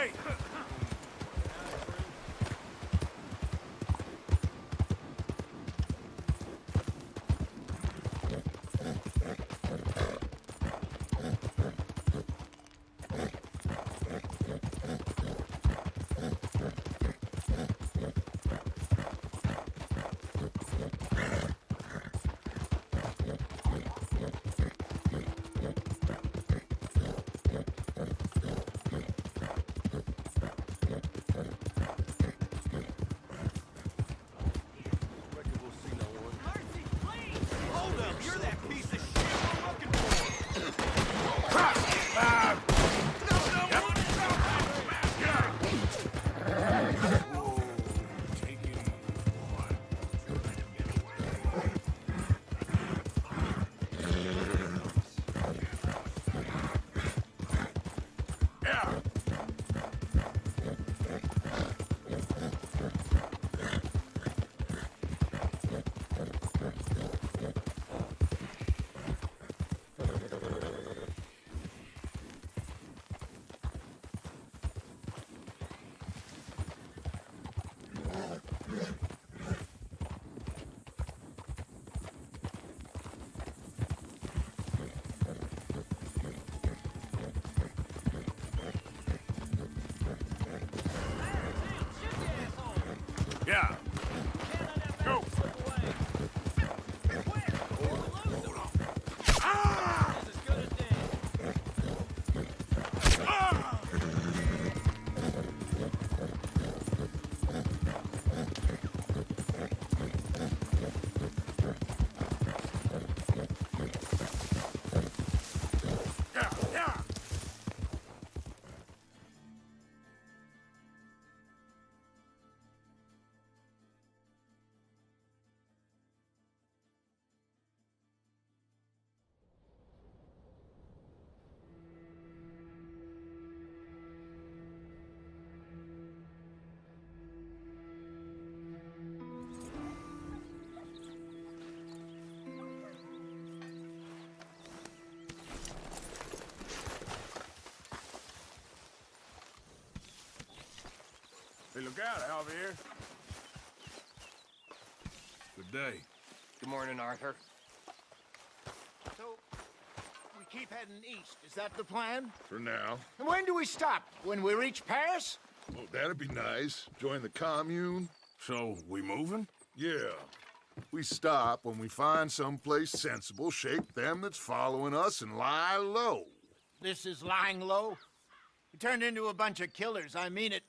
Hey! Yeah. Go. Hey, look out, Javier. Good day. Good morning, Arthur. So, we keep heading east. Is that the plan? For now. And when do we stop? When we reach Paris? Oh, that'd be nice. Join the commune. So, we moving? Yeah. We stop when we find someplace sensible, shake them that's following us, and lie low. This is lying low? We turned into a bunch of killers, I mean it.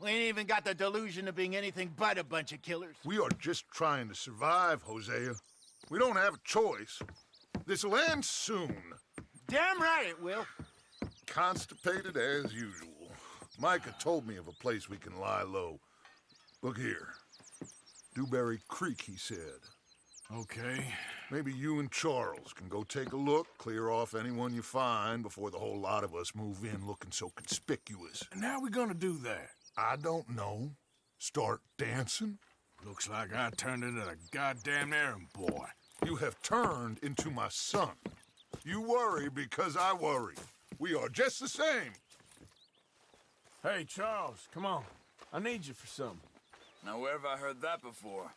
We ain't even got the delusion of being anything but a bunch of killers. We are just trying to survive, Hosea. We don't have a choice. This'll end soon. Damn right it will. Constipated as usual. Micah told me of a place we can lie low. Look here. Dewberry Creek, he said. Okay. Maybe you and Charles can go take a look, clear off anyone you find before the whole lot of us move in looking so conspicuous. And how we gonna do that? I don't know. Start dancing? Looks like I turned into the goddamn errand boy. You have turned into my son. You worry because I worry. We are just the same. Hey, Charles, come on. I need you for something. Now, where have I heard that before?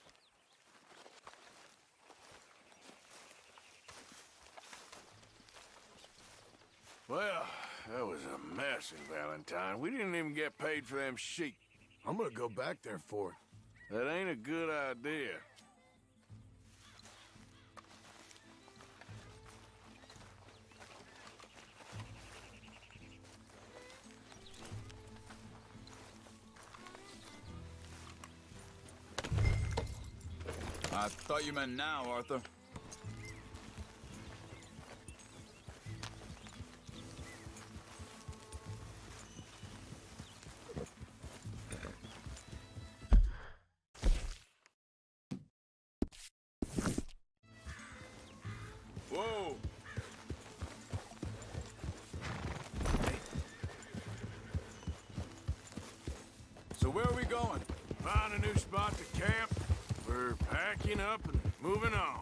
Well, that was a mess in Valentine. We didn't even get paid for them sheep. I'm gonna go back there for it. That ain't a good idea. I thought you meant now, Arthur. Whoa! So where are we going? Find a new spot to camp. We're packing up and moving on.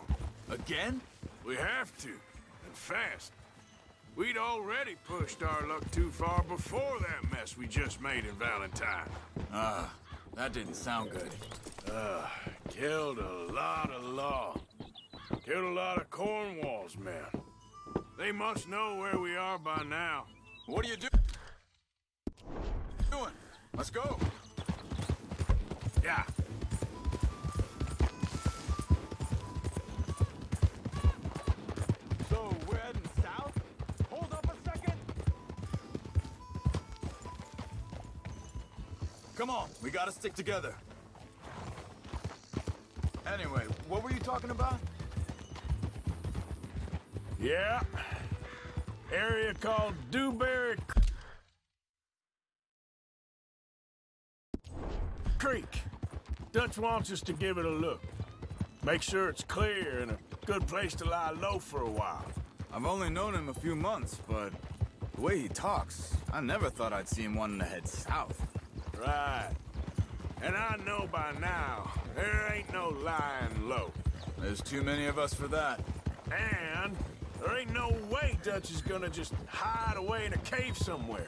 Again? We have to, and fast. We'd already pushed our luck too far before that mess we just made in Valentine. That didn't sound good. Killed a lot of law. Killed a lot of Cornwall's men. They must know where we are by now. What are you doing? Let's go. Yeah. So we're heading south? Hold up a second. Come on, we gotta stick together. Anyway, what were you talking about? Yeah. Area called Dewberry Creek. Dutch wants us to give it a look. Make sure it's clear and a good place to lie low for a while. I've only known him a few months, but the way he talks, I never thought I'd see him wanting to head south. Right. And I know by now, there ain't no lying low. There's too many of us for that. And there ain't no way Dutch is gonna just hide away in a cave somewhere.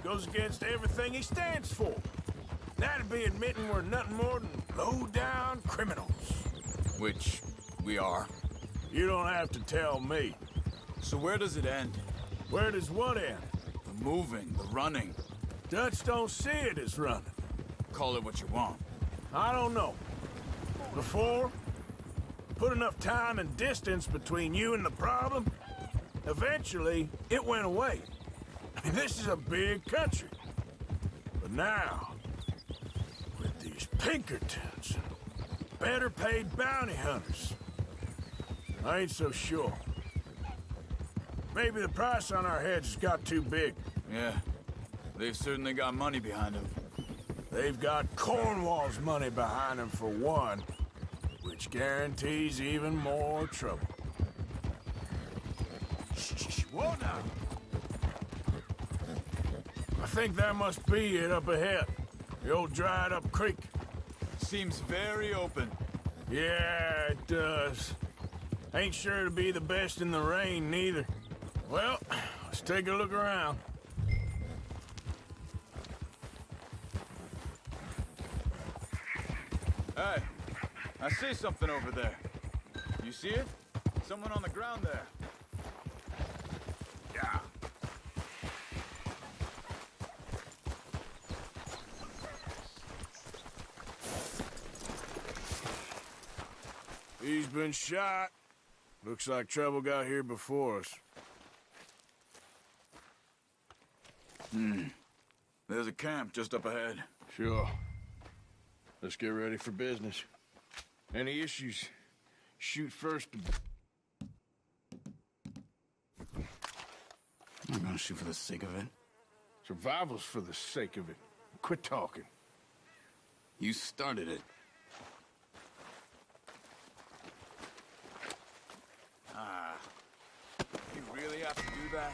Goes against everything he stands for. That'd be admitting we're nothing more than low-down criminals. Which we are. You don't have to tell me. So where does it end? Where does what end? The moving, the running. Dutch don't see it as running. Call it what you want. I don't know. Before, put enough time and distance between you and the problem, eventually it went away. I mean, this is a big country. But now, with these Pinkertons and better paid bounty hunters, I ain't so sure. Maybe the price on our heads has got too big. Yeah, they've certainly got money behind them. They've got Cornwall's money behind them for one, which guarantees even more trouble. Shh, whoa now! I think that must be it up ahead. The old dried-up creek. Seems very open. Yeah, it does. Ain't sure to be the best in the rain, neither. Well, let's take a look around. Hey, I see something over there. You see it? Someone on the ground there. Yeah. He's been shot. Looks like trouble got here before us. There's a camp just up ahead. Sure. Let's get ready for business. Any issues, shoot first. I'm not gonna shoot for the sake of it. Survival's for the sake of it. Quit talking. You started it. You really have to do that?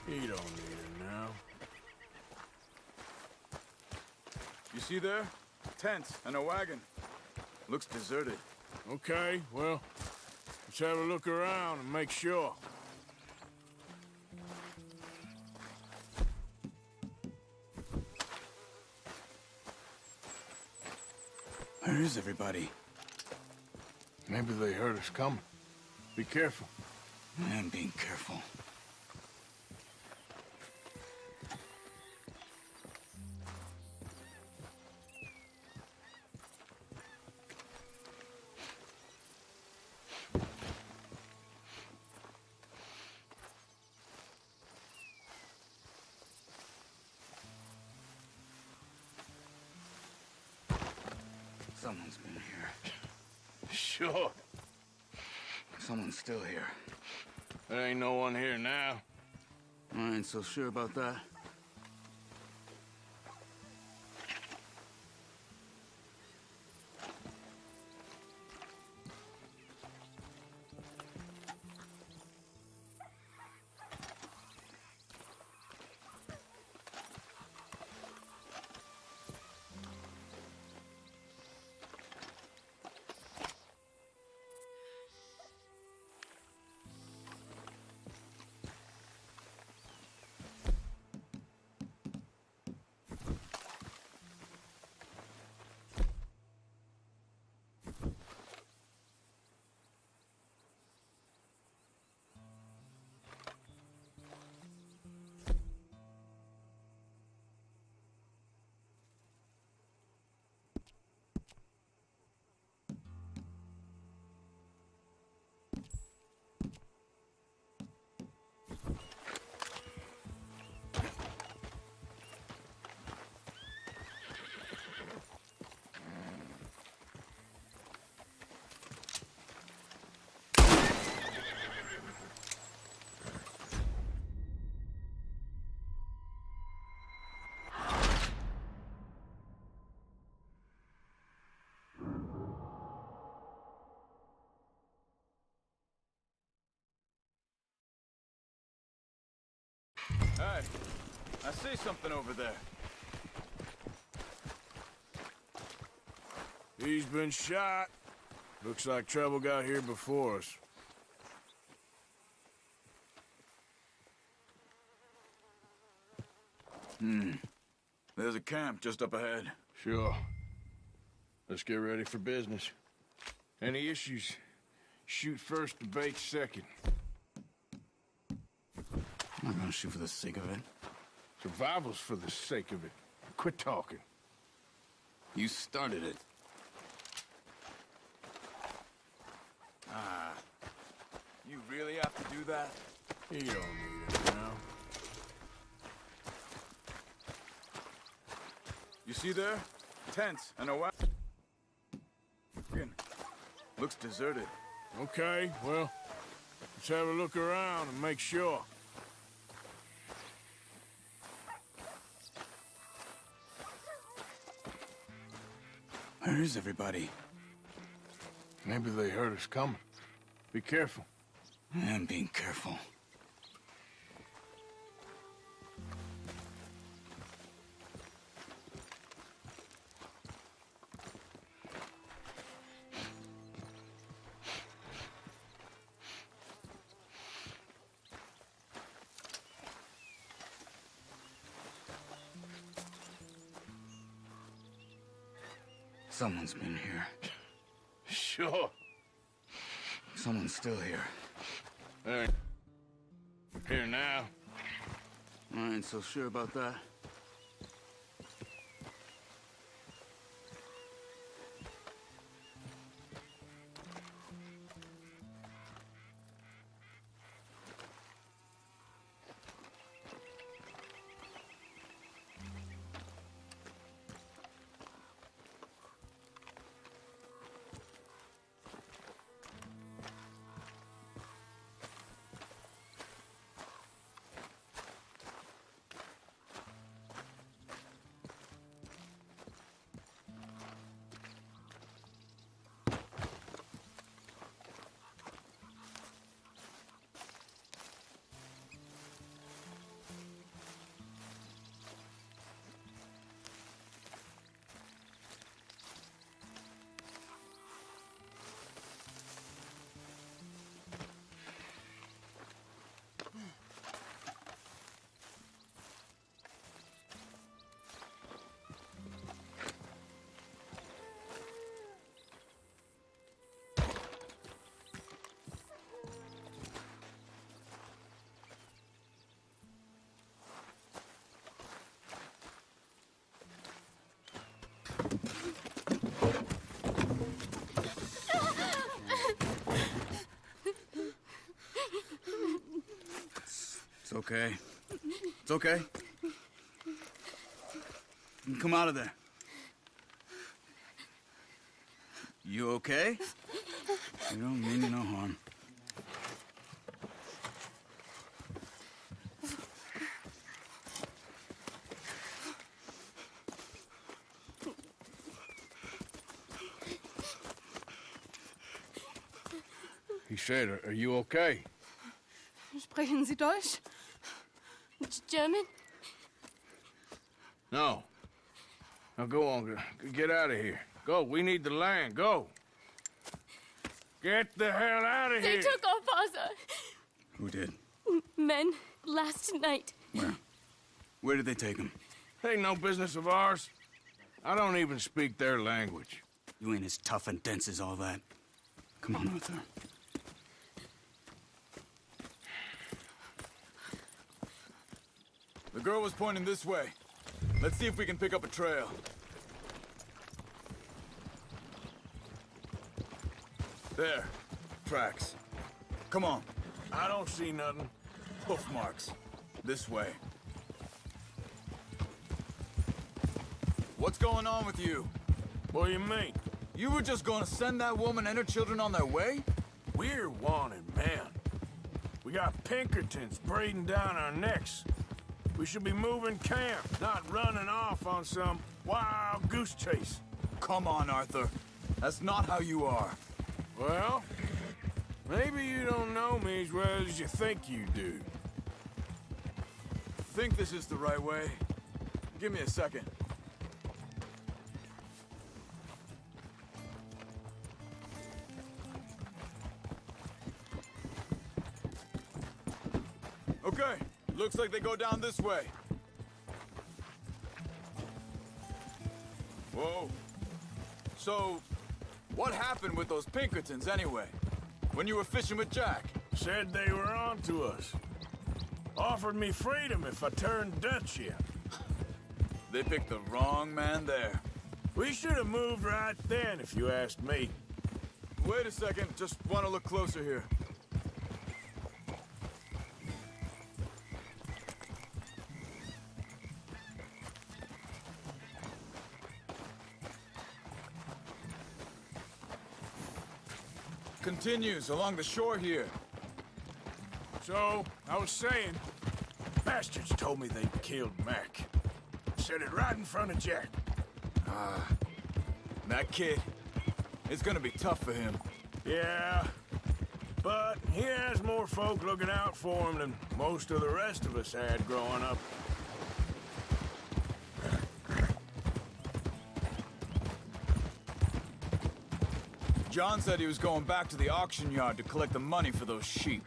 You don't need it now. You see there? Tents and a wagon. Looks deserted. Okay, well, let's have a look around and make sure. Where is everybody? Maybe they heard us coming. Be careful. I am being careful. Someone's been here. Sure. Someone's still here. There ain't no one here now. I ain't so sure about that. Hey, I see something over there. He's been shot. Looks like trouble got here before us. There's a camp just up ahead. Sure. Let's get ready for business. Any issues? Shoot first, debate second. I'm not gonna shoot for the sake of it. Survival's for the sake of it. Quit talking. You started it. You really have to do that? You don't need it now. You see there? Tents and a wagon. Looks deserted. Okay, well, let's have a look around and make sure. Where is everybody? Maybe they heard us coming. Be careful. I'm being careful. Someone's been here. Sure. Someone's still here. They're here now. I ain't so sure about that. It's okay. It's okay. You can come out of there. You okay? You don't mean you no harm. He said, are you okay? Sprechen Sie Deutsch? German? No. Now go on, get out of here. Go, we need the land, go. Get the hell out of They here. took our father. Who did? Men, last night. Where? Where did they take him? Ain't no business of ours. I don't even speak their language. You ain't as tough and dense as all that. Come on, Arthur. The girl was pointing this way. Let's see if we can pick up a trail. There. Tracks. Come on. I don't see nothing. Hoof marks. This way. What's going on with you? What do you mean? You were just gonna send that woman and her children on their way? We're wanted men. We got Pinkertons breathing down our necks. We should be moving camp, not running off on some wild goose chase. Come on, Arthur. That's not how you are. Well, maybe you don't know me as well as you think you do. think this is the right way. Give me a second. Okay, looks like they go down this way. Whoa. So, what happened with those Pinkertons anyway? When you were fishing with Jack? Said they were on to us. Offered me freedom if I turned Dutch in. They picked the wrong man there. We should have moved right then, if you asked me. Wait a second, just want to look closer here. Continues along the shore here. So, I was saying, bastards told me they'd killed Mac. Said it right in front of Jack. That kid, it's gonna be tough for him. Yeah, but he has more folk looking out for him than most of the rest of us had growing up. John said he was going back to the auction yard to collect the money for those sheep.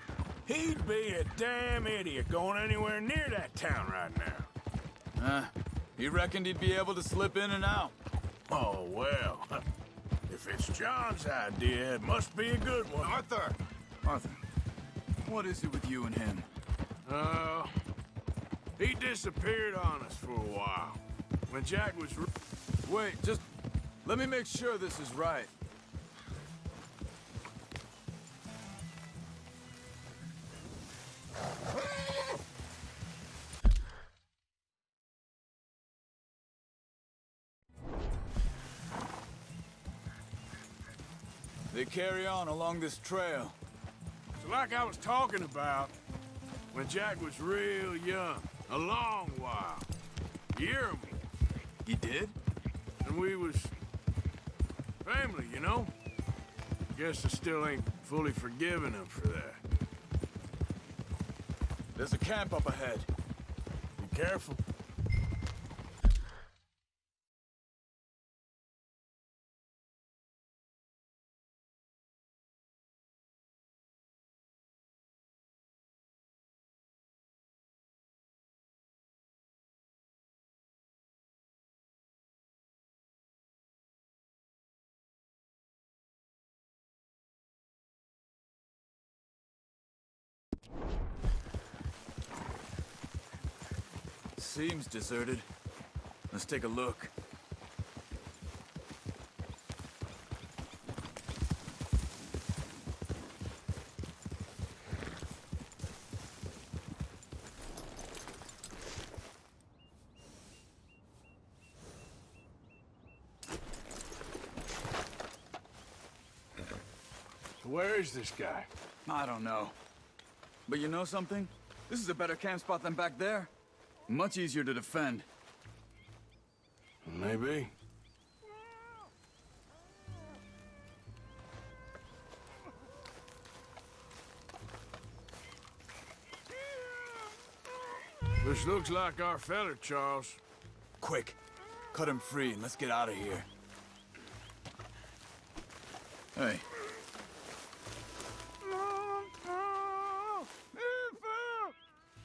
He'd be a damn idiot going anywhere near that town right now. He reckoned he'd be able to slip in and out. Oh, well. If it's John's idea, it must be a good one. Arthur, what is it with you and him? He disappeared on us for a while. When Jack was... Wait, just let me make sure this is right. They carry on along this trail. So like I was talking about, when Jack was real young, a long while. You hear me? He did? And we was... family, you know? Guess I still ain't fully forgiven him for that. There's a camp up ahead. Be careful. Seems deserted. Let's take a look. So where is this guy? I don't know. But you know something? This is a better camp spot than back there. Much easier to defend. Maybe. This looks like our fella, Charles. Quick, cut him free and let's get out of here. Hey.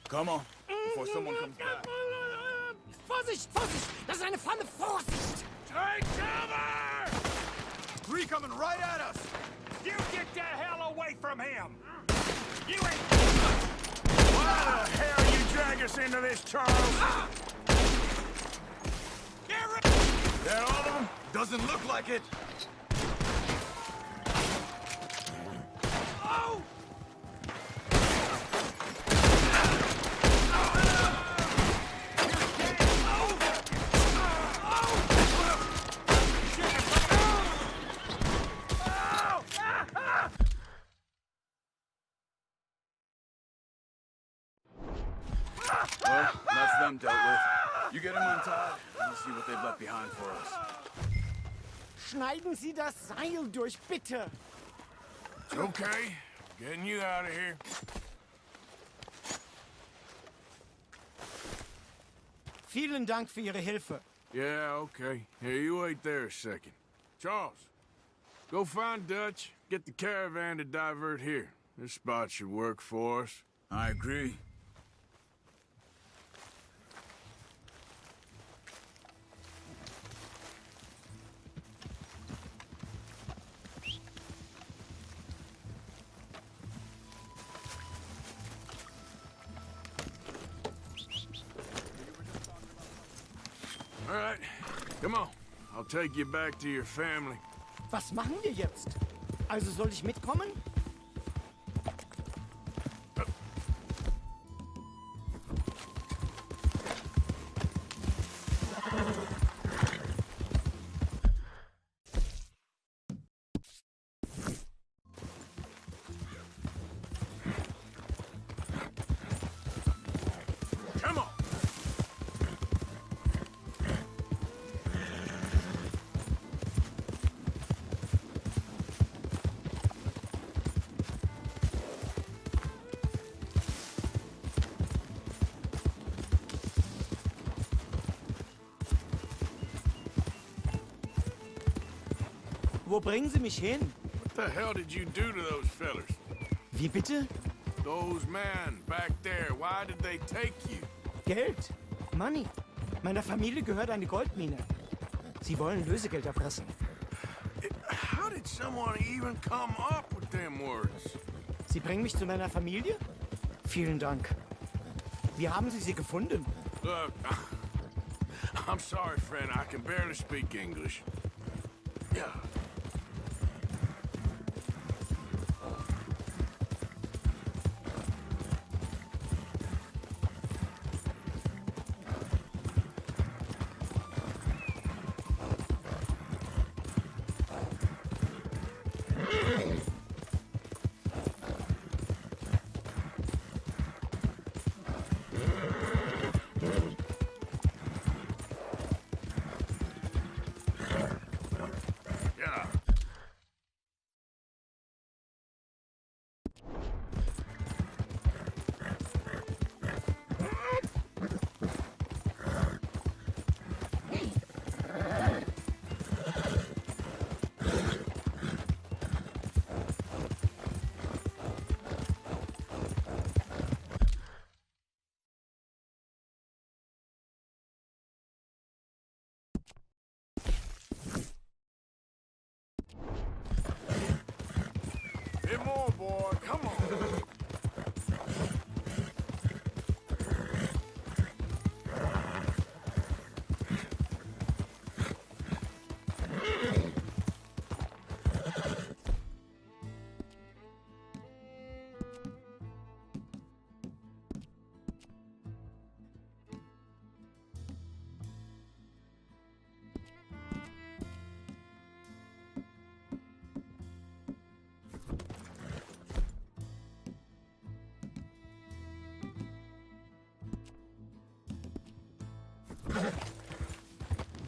Come on, before someone comes back. Vorsicht, Vorsicht! Das ist eine Falle! Vorsicht! Take cover! Three coming right at us! You get the hell away from him! You ain't... Why the hell you drag us into this, Charles? Get rid... That all of them? Doesn't look like it! Oh! Well, that's them dealt with. You get them untied, and we'll see what they've left behind for us. Schneiden Sie das Seil durch, bitte! It's okay. Getting you out of here. Vielen Dank für Ihre Hilfe. Yeah, okay. Here, you wait there a second. Charles, go find Dutch. Get the caravan to divert here. This spot should work for us. I agree. All right, come on. I'll take you back to your family. Was machen wir jetzt? Also soll ich mitkommen? Come on. Wo bringen Sie mich hin? What the hell did you do to those fellers? Wie bitte? Those men back there, why did they take you? Geld. Money. Meiner Familie gehört eine Goldmine. Sie wollen Lösegeld erpressen. How did someone even come up with them words? Sie bringen mich zu meiner Familie? Vielen Dank. Wie haben Sie sie gefunden? Look, I'm sorry, friend. I can barely speak English. Yeah. Yeah. Bit more, boy. Come on.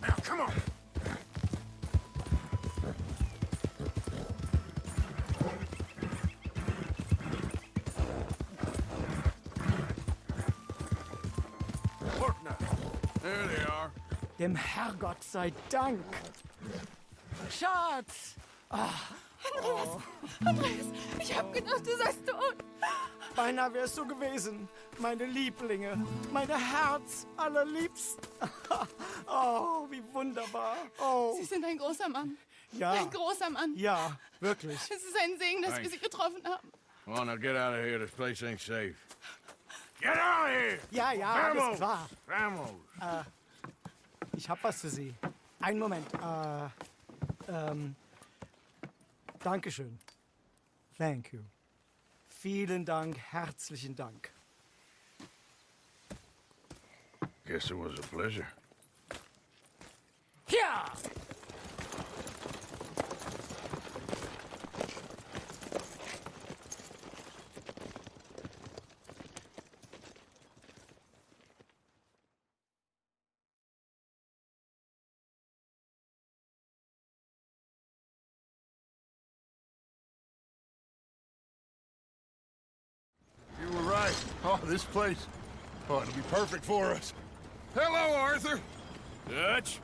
Now, come on. Look now. There they are. Dem Herrgott sei Dank. Schatz! Andreas, ich hab gedacht, du seist tot. Beinahe wärst du gewesen. Meine Lieblinge. Meine Herz allerliebsten. Oh, wie wunderbar. Oh, Sie sind ein großer Mann. ja. Ein großer Mann. Ja, wirklich. Es ist ein Segen, dass wir Sie getroffen haben. Come on, now get out of here. This place ain't safe. Get out of here! Ja, ja, alles Vamos! klar. Vamos! Ich hab was für Sie. Einen Moment. Dankeschön. Thank you. Vielen Dank, herzlichen Dank. Guess it was a pleasure. Ja! You were right. Oh, this place. Oh, it'll be perfect for us. Hello, Arthur. Dutch?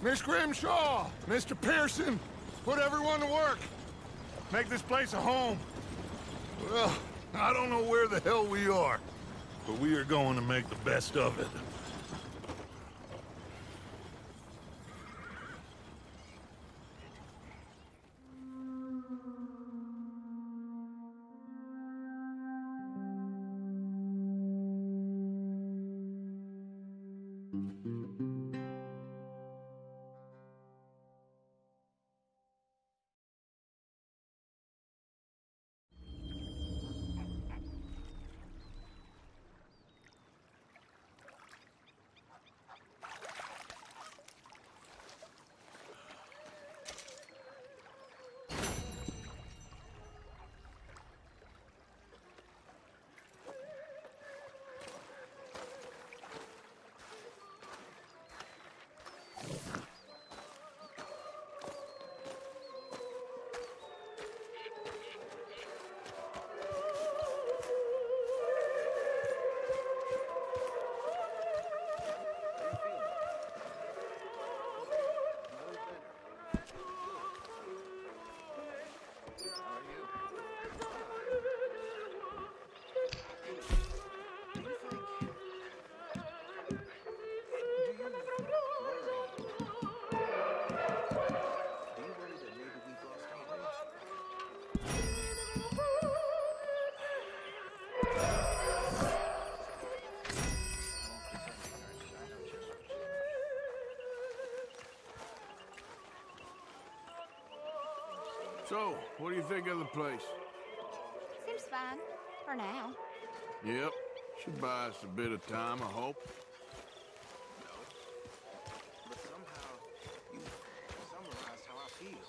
Miss Grimshaw, Mr. Pearson, put everyone to work. Make this place a home. Well, I don't know where the hell we are, but we are going to make the best of it. So, what do you think of the place? Seems fine. For now. Yep. Should buy us a bit of time, I hope. But somehow, you summarized how I feel.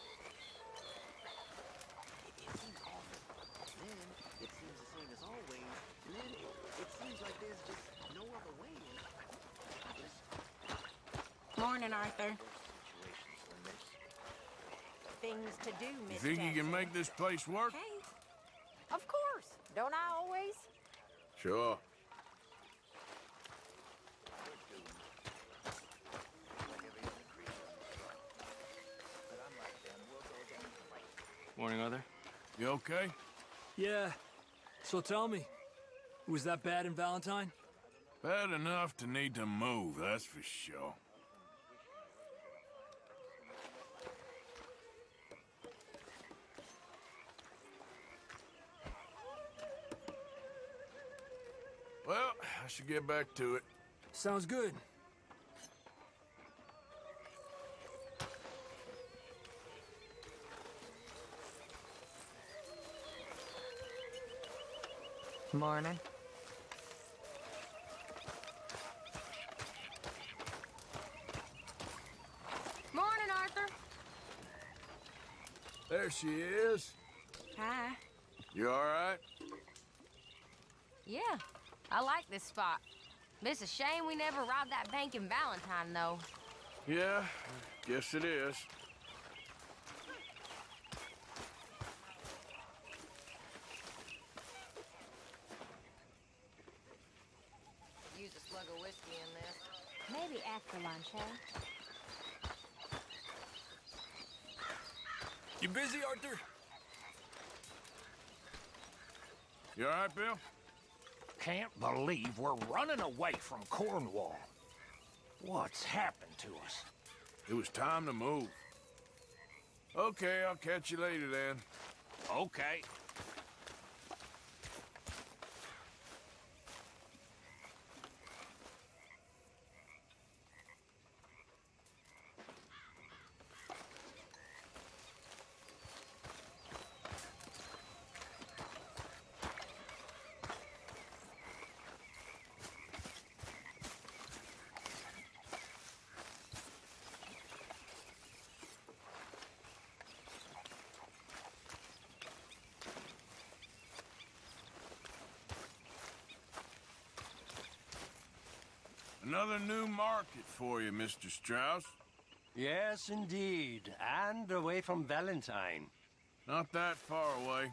It seems awful. Then, it seems the same as always. And then, it seems like there's just no other way. I just... Morning, Arthur. Situations when there's... Things to do, You Miss think you Jackson. can make this place work? Hey, of course. Don't I always? Sure. Morning, Arthur. You okay? Yeah. So tell me, was that bad in Valentine? Bad enough to need to move, that's for sure. Well, I should get back to it. Sounds good. Morning. Morning, Arthur. There she is. Hi. You all right? Yeah, I like this spot. It's a shame we never robbed that bank in Valentine, though. Yeah, guess it is. Use a slug of whiskey in this. Maybe after lunch, huh? You busy, Arthur? You all right, Bill? Can't believe we're running away from Cornwall. What's happened to us? It was time to move. Okay, I'll catch you later then. Okay. Another new market for you, Mr. Strauss. Yes, indeed. And away from Valentine. Not that far away.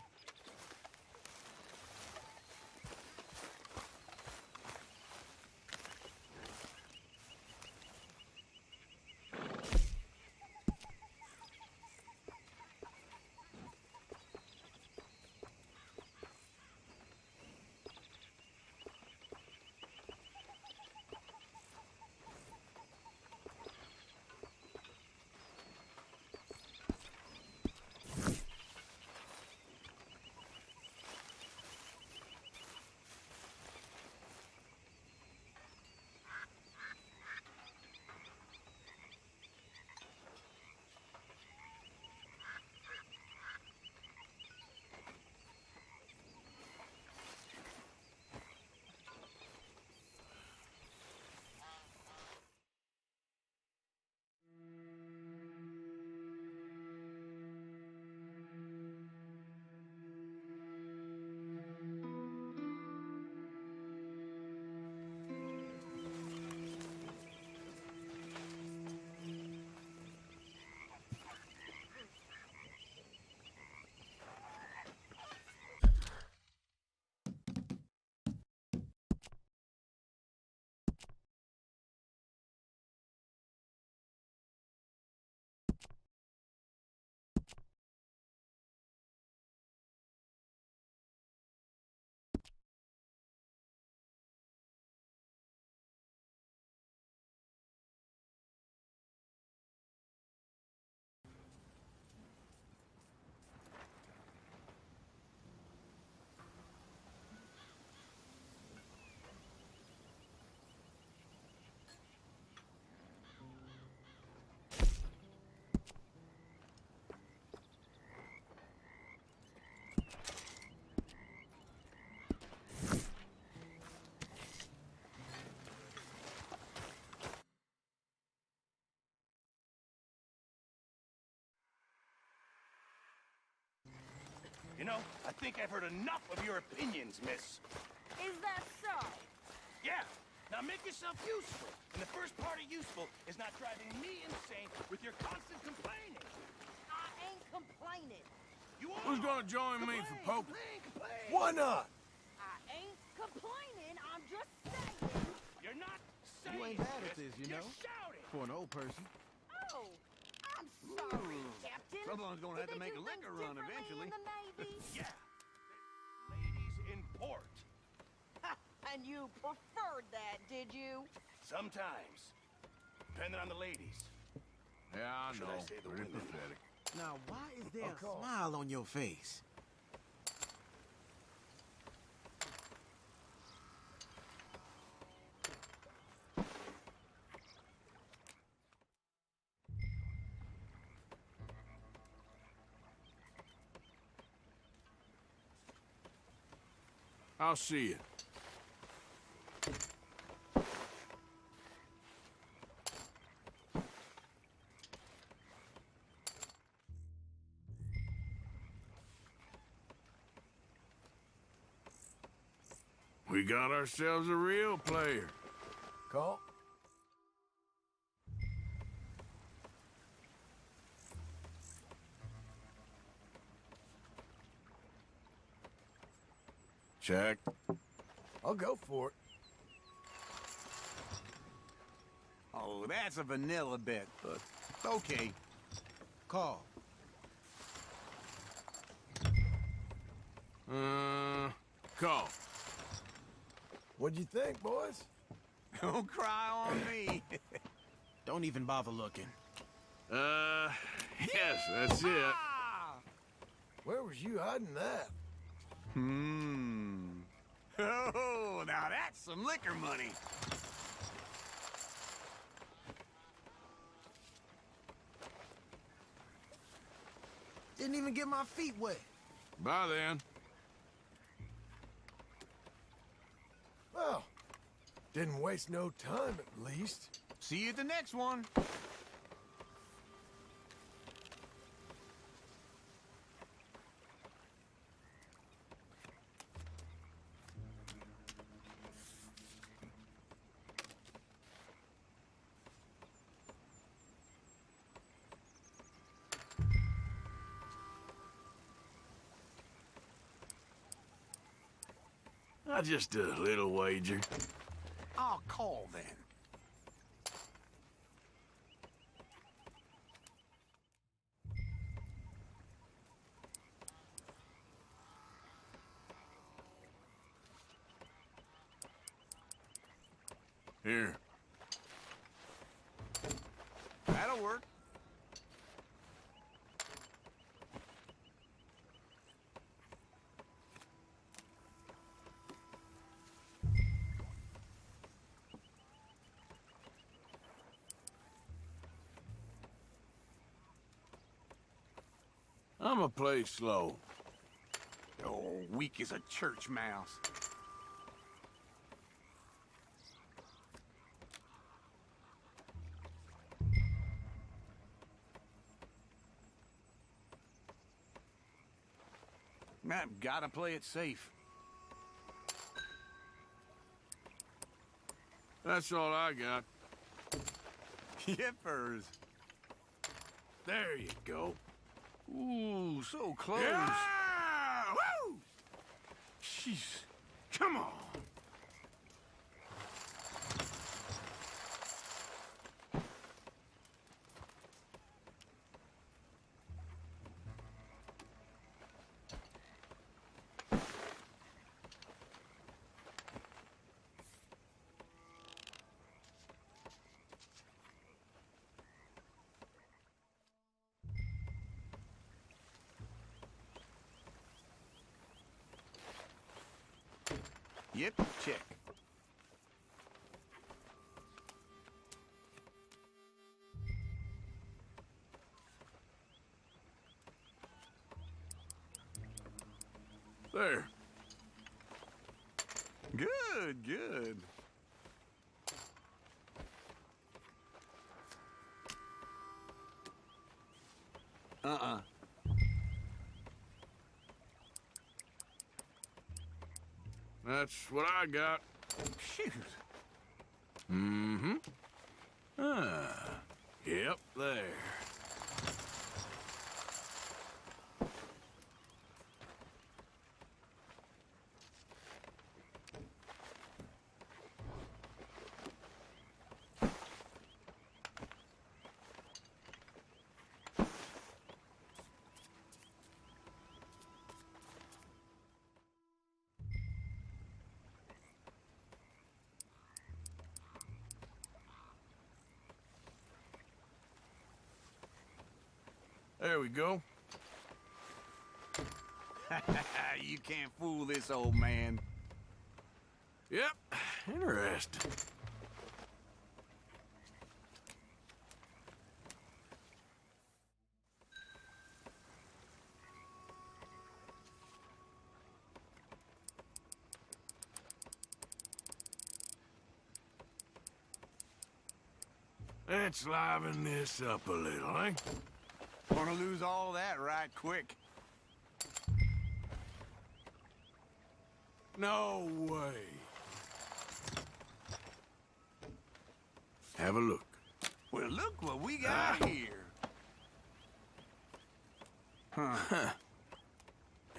know, I think I've heard enough of your opinions, miss. Is that so? Yeah. Now make yourself useful. And the first part of useful is not driving me insane with your constant complaining. I ain't complaining. You are. Who's gonna join me for poker? Complain. Why not? I ain't complaining. I'm just saying. You're not saying. You ain't bad at miss. this, you You're know? shouting. For an old person. Oh, I'm sorry, Captain. Someone's gonna have Did to they make do a liquor things run differently eventually. in the Navy? Yeah. Ladies in port. And you preferred that, did you? Sometimes. Depending on the ladies. Yeah, I Should know. I say the Pretty women? pathetic. Now, why is there a call. smile on your face? I'll see you. We got ourselves a real player. Call? Check. I'll go for it. Oh, that's a vanilla bet, but okay. Call. Call. What'd you think, boys? Don't cry on me. Don't even bother looking. Yes, that's it. Where was you hiding that? Oh, now that's some liquor money. Didn't even get my feet wet. Bye then. Well, didn't waste no time at least. See you at the next one. Just a little wager. I'll call then. Here. That'll work. I'ma play slow. Oh, weak as a church mouse. I've gotta play it safe. That's all I got. Yippers. There you go. Ooh, so close. Yeah! Woo! Jeez. Come on. Yep, check. There. Good, good. That's what I got. Shoot. Mm-hmm. Ah. Yep, there. There we go. You can't fool this old man. Yep, interesting. Let's liven this up a little, eh? Gonna lose all that right quick. No way. Have a look. Well, look what we got here. Huh.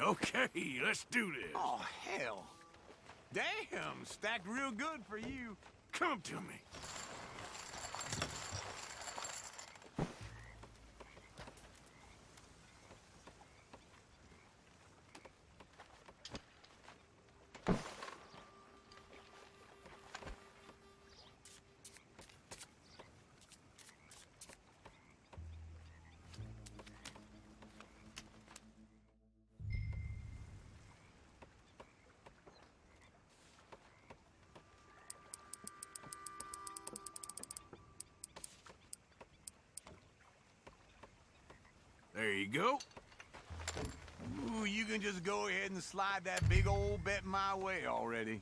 Okay, let's do this. Oh, hell. Damn, stacked real good for you. Come to me. There you go. Ooh, you can just go ahead and slide that big old bet my way already.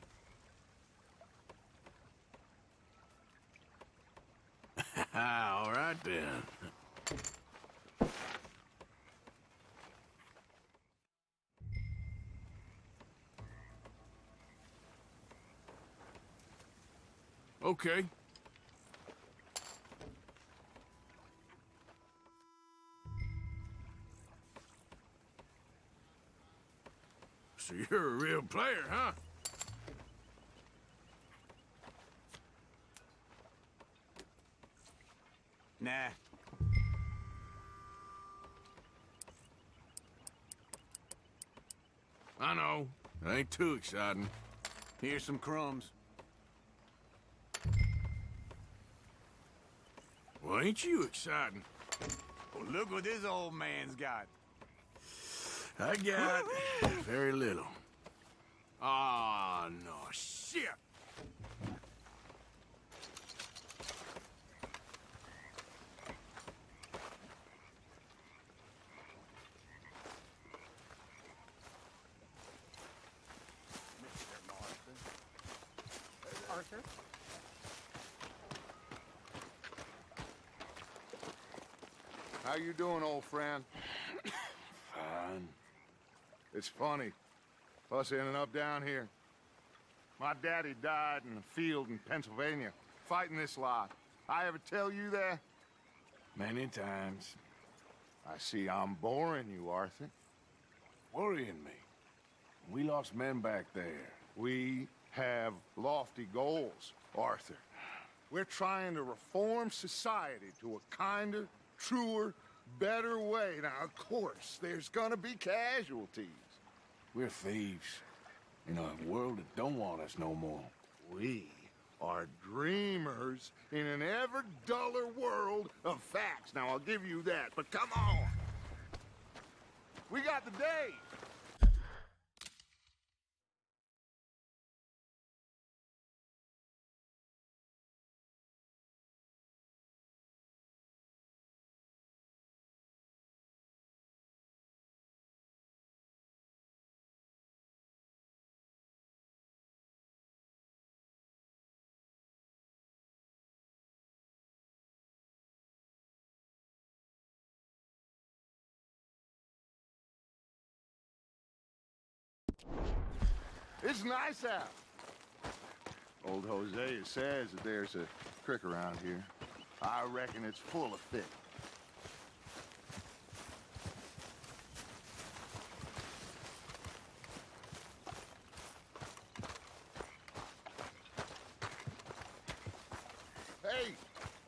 All right then. Okay. So you're a real player, huh? Nah. I know. It ain't too exciting. Here's some crumbs. Well, ain't you exciting? Well, look what this old man's got. I got very little. Ah, no, shit. Arthur? How you doing, old friend? Fine. It's funny, us ending up down here. My daddy died in a field in Pennsylvania, fighting this lot. I ever tell you that? Many times. I see I'm boring you, Arthur. Worrying me. We lost men back there. We have lofty goals, Arthur. We're trying to reform society to a kinder, truer, better way. Now, of course, there's gonna be casualties. We're thieves. In a world that don't want us no more. We are dreamers in an ever duller world of facts. Now, I'll give you that, but come on. We got the day. It's nice out. Old Hosea says that there's a creek around here. I reckon it's full of fish. Hey,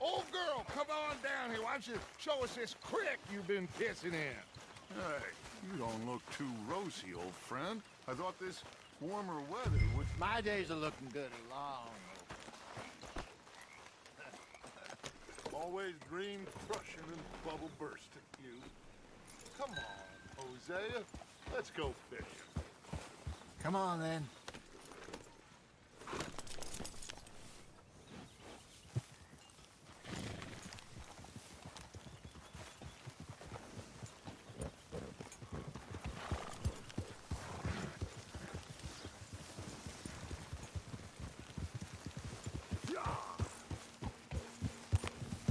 old girl, come on down here. Why don't you show us this creek you've been pissing in? Hey, you don't look too rosy, old friend. I thought this warmer weather would... My days are looking good long. Always dream crushing and bubble bursting, you. Come on, Hosea. Let's go fishing. Come on, then.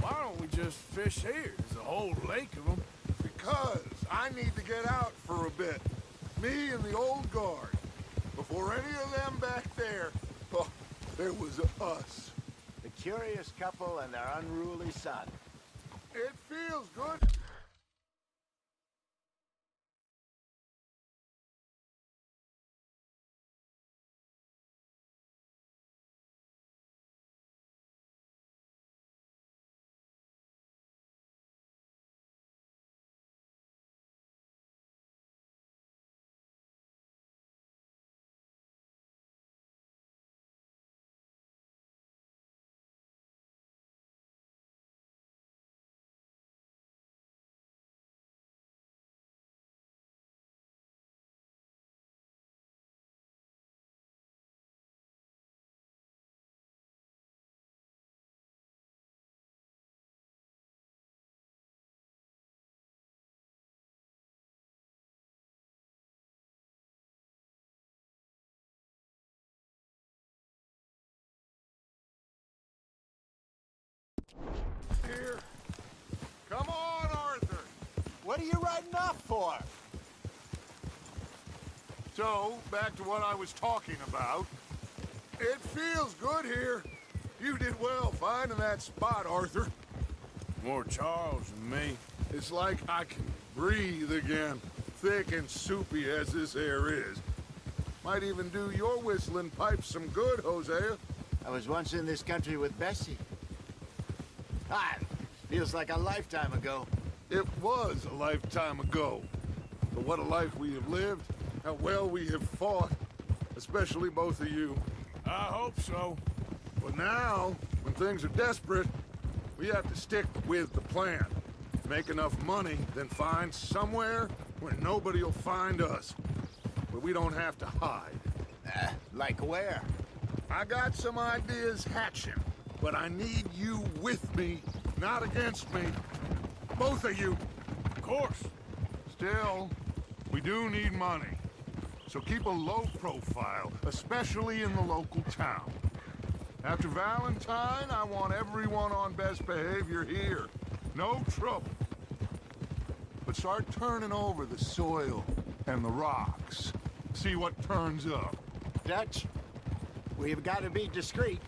Why don't we just fish here? There's a whole lake of them. Because I need to get out for a bit. Me and the old guard. Before any of them back there, oh, there was us. The curious couple and their unruly son. It feels good. Here. Come on, Arthur. What are you riding off for? So, back to what I was talking about. It feels good here. You did well finding that spot, Arthur. More Charles than me. It's like I can breathe again, thick and soupy as this air is. Might even do your whistling pipes some good, Hosea. I was once in this country with Bessie. Ah, feels like a lifetime ago. It was a lifetime ago. But what a life we have lived, how well we have fought, especially both of you. I hope so. But now, when things are desperate, we have to stick with the plan. Make enough money, then find somewhere where nobody will find us. Where we don't have to hide. Like where? I got some ideas hatching, but I need you with me, not against me. Both of you. Of course. Still, we do need money. So keep a low profile, especially in the local town. After Valentine, I want everyone on best behavior here. No trouble. But start turning over the soil and the rocks. See what turns up. Dutch, we've got to be discreet.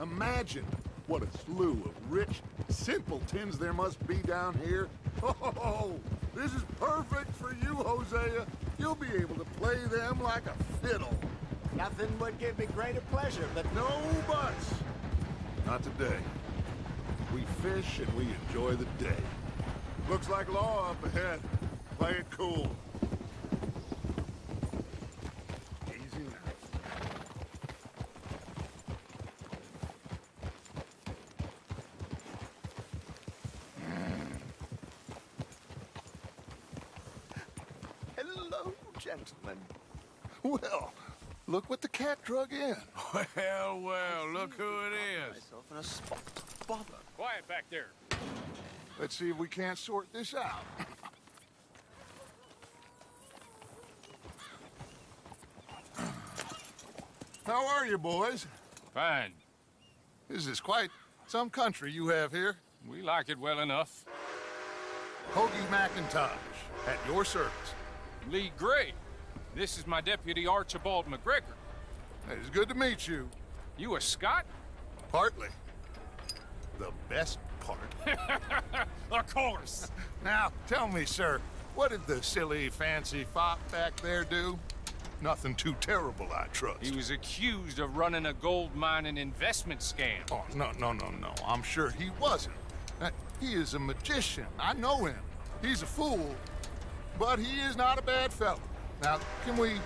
Imagine what a slew of rich simpletons there must be down here. Oh, this is perfect for you, Hosea. You'll be able to play them like a fiddle. Nothing would give me greater pleasure, but No buts. Not today. We fish and we enjoy the day. Looks like law up ahead. Play it cool. Easy now. hello, gentlemen. Well, look what the cat drug in. Well, well, look who it is. Myself in a spot. Bother. Quiet back there. Let's see if we can't sort this out. How are you, boys? Fine. This is quite some country you have here. We like it well enough. Hoagie McIntosh, at your service. Lee Gray. This is my deputy Archibald McGregor. It's good to meet you. You a Scot? Partly. The best part. Of course. Now, tell me, sir, what did the silly, fancy fop back there do? Nothing too terrible, I trust. He was accused of running a gold mining investment scam. Oh, no. I'm sure he wasn't. He is a magician. I know him. He's a fool, but he is not a bad fellow. Now, can we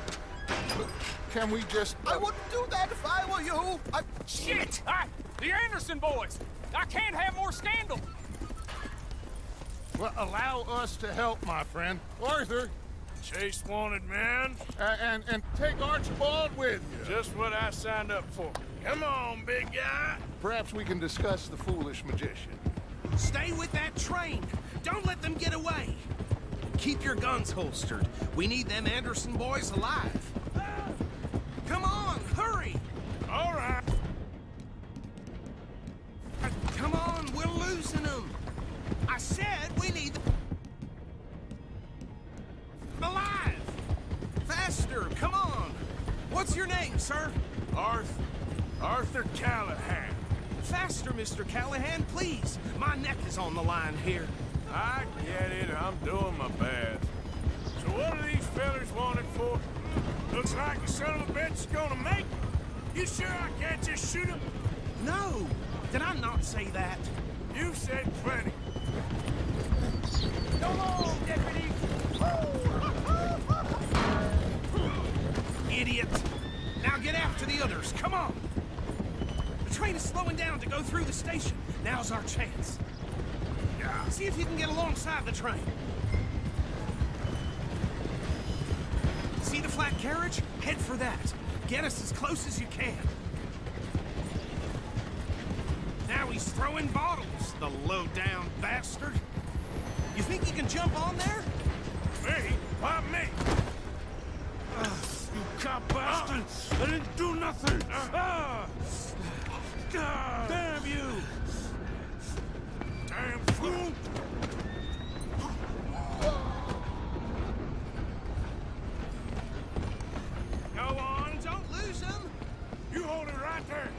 just... I wouldn't do that if I were you. Shit! The Anderson boys! I can't have more scandal! Well, allow us to help, my friend. Arthur! Chase wanted man. And take Archibald with you. Just what I signed up for. Come on, big guy. Perhaps we can discuss the foolish magician. Stay with that train. Don't let them get away. Keep your guns holstered. We need them Anderson boys alive. Come on, hurry! All right. Come on, we're losing them. I said we need them alive. Faster, come on. What's your name, sir? Arthur Callahan. Faster, Mr. Callahan, please. My neck is on the line here. I get it. I'm doing my best. So what are these fellers wanted for? Looks like the son of a bitch is gonna make it. You sure I can't just shoot him? No. Did I not say that? You said plenty. Come on, deputy. Idiot. Now get after the others. Come on. The train is slowing down to go through the station. Now's our chance. See if you can get alongside the train. See the flat carriage? Head for that. Get us as close as you can. Now he's throwing bottles, the low-down bastard. You think you can jump on there? Me? Why me? You cop bastard! I didn't do nothing! Damn you! Damn fool! Go on, don't lose him! You hold it right there!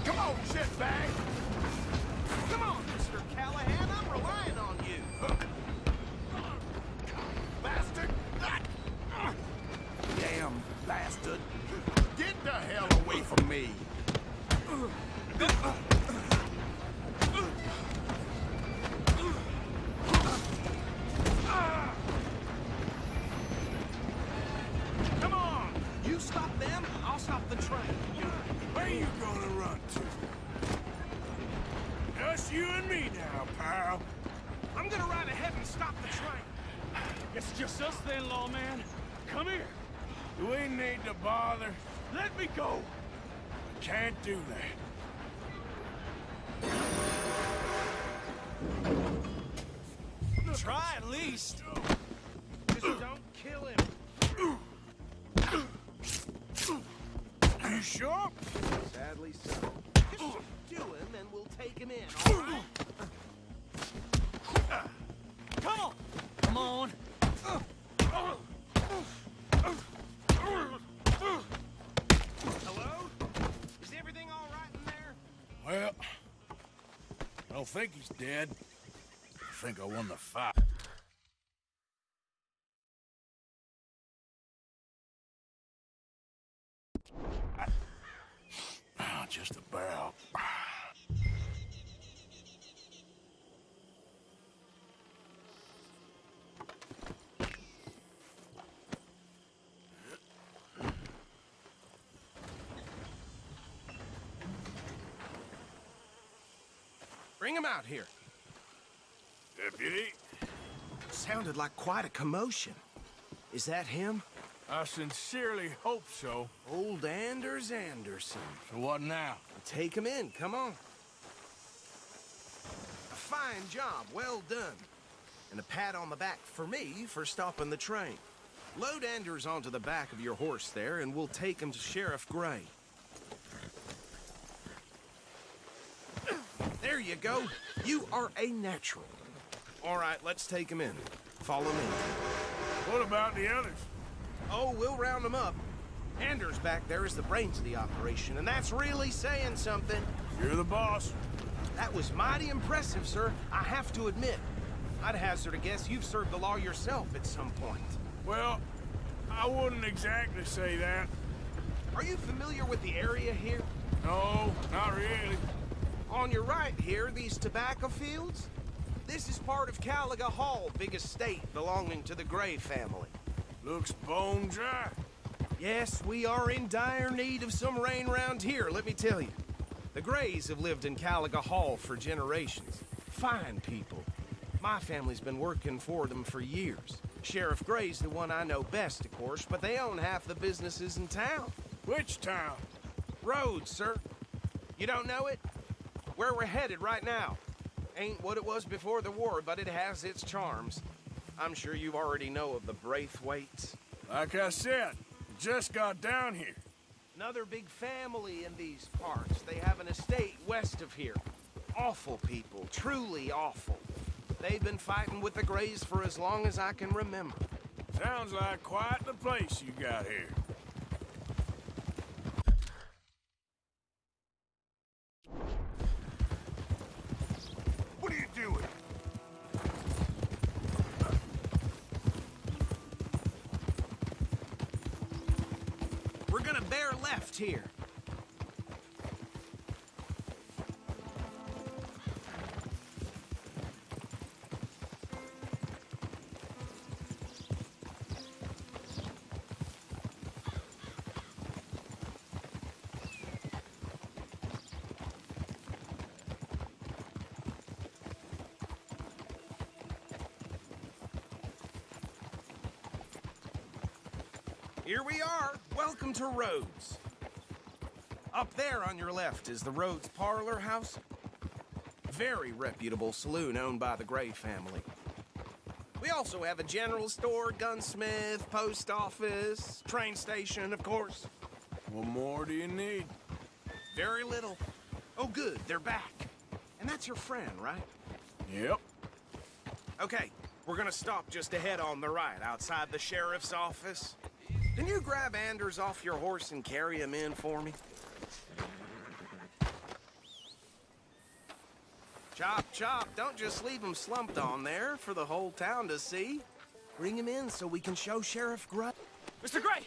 Come on, shitbag! Come on, Mr. Callahan, I'm relying on you! Bastard! Damn bastard! Get the hell away from me! Come on! You stop them, I'll stop the train. Where you gonna run to? Just you and me now, pal. I'm gonna ride ahead and stop the train. It's just us then, lawman. Come here. Do we need to bother? Let me go. Can't do that. Try at least. Just don't kill him. You sure? Sadly so. Just do him and we'll take him in, all right? Come on. Come on. Hello? Is everything all right in there? Well, I don't think he's dead. I think I won the fight. Just about. Bring him out here. Deputy, Sounded like quite a commotion. Is that him? I sincerely hope so. Old Anders Anderson. So what now? Take him in, come on. A fine job, well done. And a pat on the back for me for stopping the train. Load Anders onto the back of your horse there, and we'll take him to Sheriff Gray. There you go. You are a natural. All right, let's take him in. Follow me. What about the others? Oh, we'll round them up. Anders back there is the brains of the operation, and that's really saying something. You're the boss. That was mighty impressive, sir. I have to admit. I'd hazard a guess you've served the law yourself at some point. Well, I wouldn't exactly say that. Are you familiar with the area here? No, not really. On your right here, these tobacco fields? This is part of Caliga Hall, big estate belonging to the Gray family. Looks bone dry. Yes, we are in dire need of some rain round here, let me tell you. The Grays have lived in Caliga Hall for generations. Fine people. My family's been working for them for years. Sheriff Gray's the one I know best, of course, but they own half the businesses in town. Which town? Rhodes, sir. You don't know it? Where we're headed right now. Ain't what it was before the war, but it has its charms. I'm sure you already know of the Braithwaites. Like I said, just got down here. Another big family in these parts. They have an estate west of here. Awful people, truly awful. They've been fighting with the Grays for as long as I can remember. Sounds like quite the place you got here. What are you doing? We're gonna bear left here. Here we are. Welcome to Rhodes. Up there on your left is the Rhodes Parlor House. Very reputable saloon owned by the Gray family. We also have a general store, gunsmith, post office, train station, of course. What more do you need? Very little. Oh, good, they're back. And that's your friend, right? Yep. Okay, we're gonna stop just ahead on the right, outside the sheriff's office. Can you grab Anders off your horse and carry him in for me? Chop, chop, don't just leave him slumped on there for the whole town to see. Bring him in so we can show Sheriff Gray. Mr. Gray!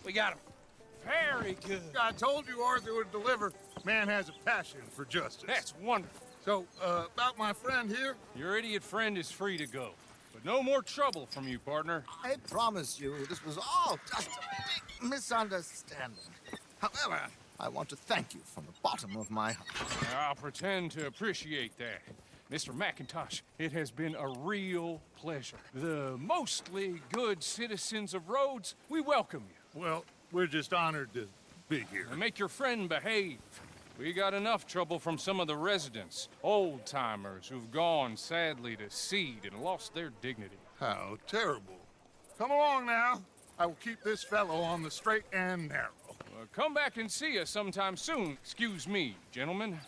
We got him. Very good. I told you Arthur would deliver. Man has a passion for justice. That's wonderful. So, about my friend here? Your idiot friend is free to go. But no more trouble from you, partner. I promise you, this was all just a big misunderstanding. However, I want to thank you from the bottom of my heart. I'll pretend to appreciate that. Mr. McIntosh, it has been a real pleasure. The mostly good citizens of Rhodes, we welcome you. Well, we're just honored to be here. And make your friend behave. We got enough trouble from some of the residents, old-timers who've gone, sadly, to seed and lost their dignity. How terrible. Come along now. I will keep this fellow on the straight and narrow. Come back and see us sometime soon. Excuse me, gentlemen.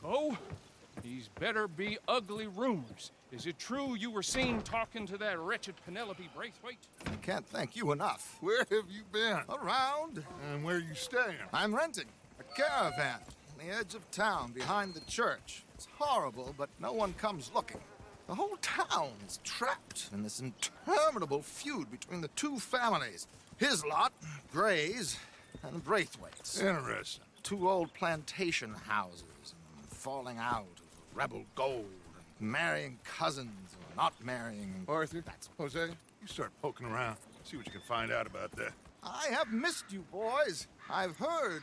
Bo, these better be ugly rumors. Is it true you were seen talking to that wretched Penelope Braithwaite? I can't thank you enough. Where have you been? Around. And where you staying? I'm renting a caravan on the edge of town behind the church. It's horrible, but no one comes looking. The whole town is trapped in this interminable feud between the two families. His lot, Gray's, and Braithwaite's. Interesting. Two old plantation houses, and falling out of rebel gold, and marrying cousins or not marrying. Arthur, Jose, you start poking around. See what you can find out about that. I have missed you, boys. I've heard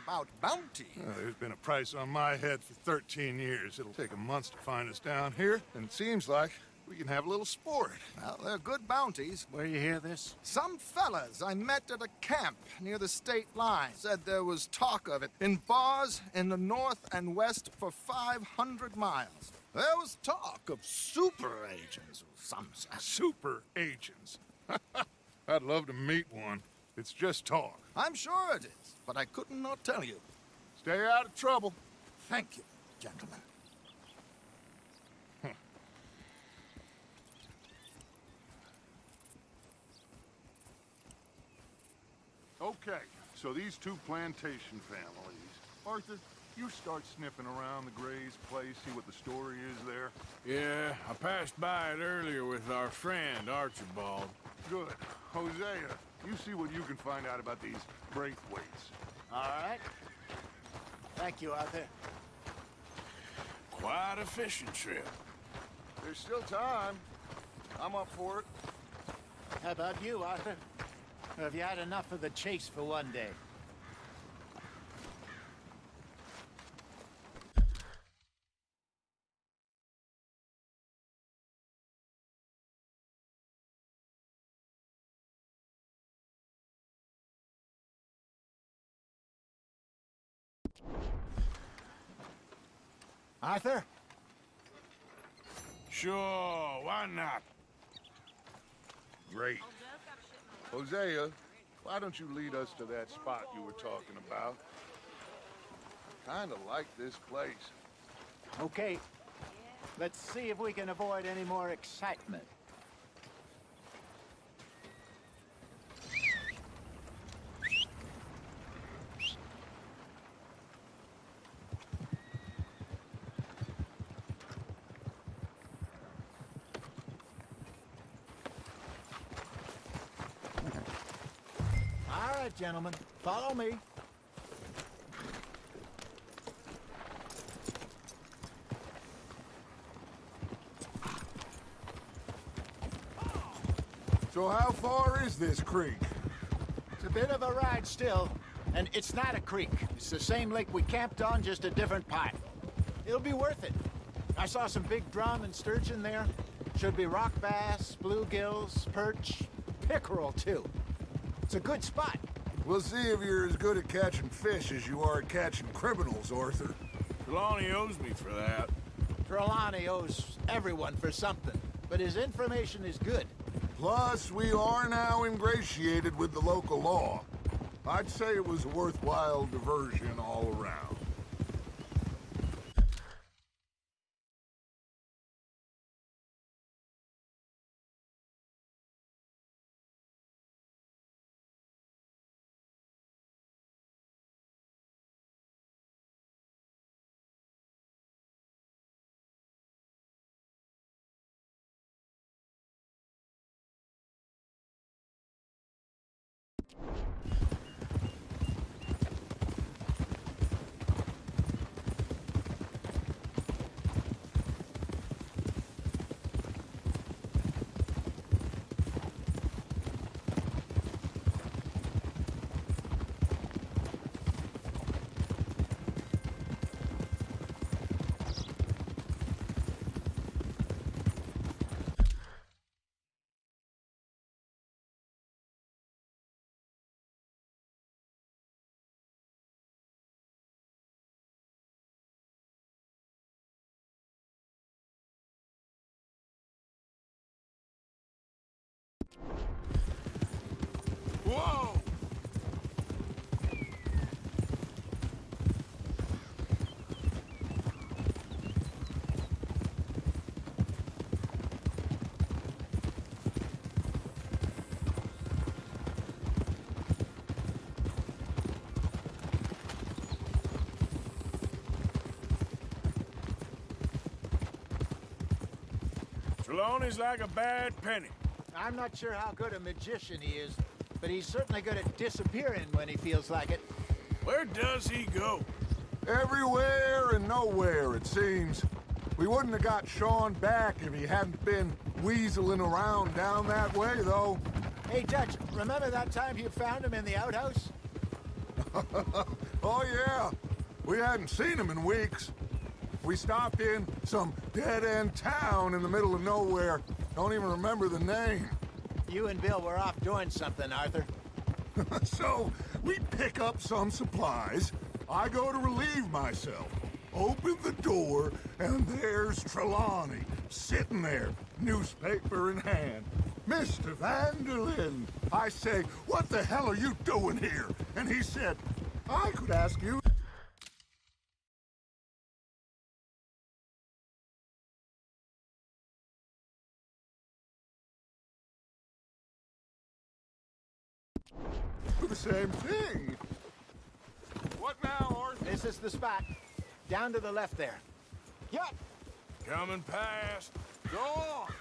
about bounty. There's been a price on my head for 13 years. It'll take a month to find us down here, and it seems like we can have a little sport. Well, they're good bounties. Where you hear this? Some fellas I met at a camp near the state line said there was talk of it in bars in the north and west for 500 miles. There was talk of super agents, some said. Super agents? I'd love to meet one. It's just talk. I'm sure it is, but I couldn't not tell you. Stay out of trouble. Thank you. gentlemen. Okay, so these two plantation families. Arthur, you start sniffing around the Gray's place, see what the story is there. Yeah, I passed by it earlier with our friend, Archibald. Good. Hosea, you see what you can find out about these Braithwaites. All right. Thank you, Arthur. Quite a fishing trip. There's still time. I'm up for it. How about you, Arthur? Or have you had enough of the chase for one day? Arthur? Sure, why not? Great. Hosea, why don't you lead us to that spot you were talking about? Kinda like this place. Okay. Let's see if we can avoid any more excitement. All right, gentlemen, follow me. So how far is this creek? It's a bit of a ride still, and it's not a creek. It's the same lake we camped on, just a different part. It'll be worth it. I saw some big drum and sturgeon there. Should be rock bass, bluegills, perch, pickerel too. It's a good spot. We'll see if you're as good at catching fish as you are at catching criminals, Arthur. Trelawney owes me for that. Trelawney owes everyone for something, but his information is good. Plus, we are now ingratiated with the local law. I'd say it was a worthwhile diversion all around. Whoa! Trelawney's like a bad penny. I'm not sure how good a magician he is, but he's certainly good at disappearing when he feels like it. Where does he go? Everywhere and nowhere, it seems. We wouldn't have got Sean back if he hadn't been weaseling around down that way, though. Hey, Judge, remember that time you found him in the outhouse? Oh, yeah. We hadn't seen him in weeks. We stopped in some dead-end town in the middle of nowhere. Don't even remember the name. You and Bill were off doing something, Arthur. So, we pick up some supplies. I go to relieve myself. Open the door, and there's Trelawney, sitting there, newspaper in hand. Mr. Vanderlyn. I say, what the hell are you doing here? And he said, I could ask you for the same thing. What now, Arthur? This is the spot. Down to the left there. Yup. Coming past. Go on.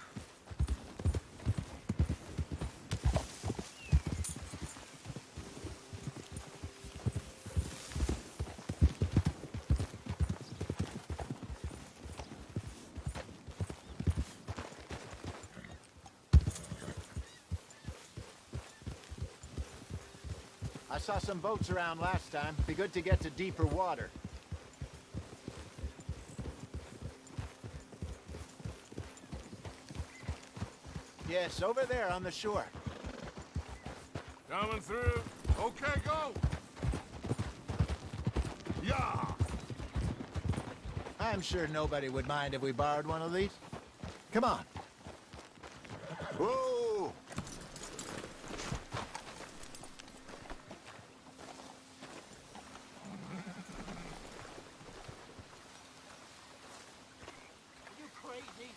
I saw some boats around last time. Be good to get to deeper water. Yes, over there on the shore. Coming through. Okay, go. Yeah. I'm sure nobody would mind if we borrowed one of these. Come on. Whoa! You crazy?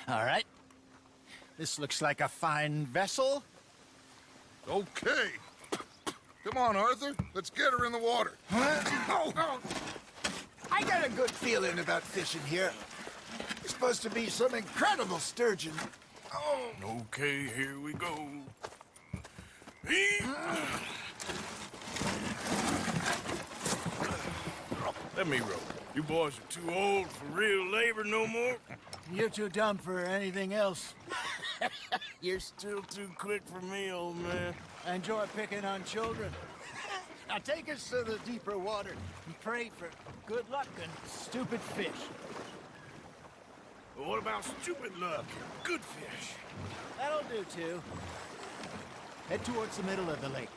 All right. This looks like a fine vessel. Okay. Come on, Arthur. Let's get her in the water. Oh. I got a good feeling about fishing here. It's supposed to be some incredible sturgeon. Oh. Okay, here we go. Let me row. You boys are too old for real labor no more. You're too dumb for anything else. You're still too quick for me, old man. I enjoy picking on children. Now take us to the deeper water and pray for good luck and stupid fish. Well, what about stupid luck? Good fish. That'll do, too. Head towards the middle of the lake.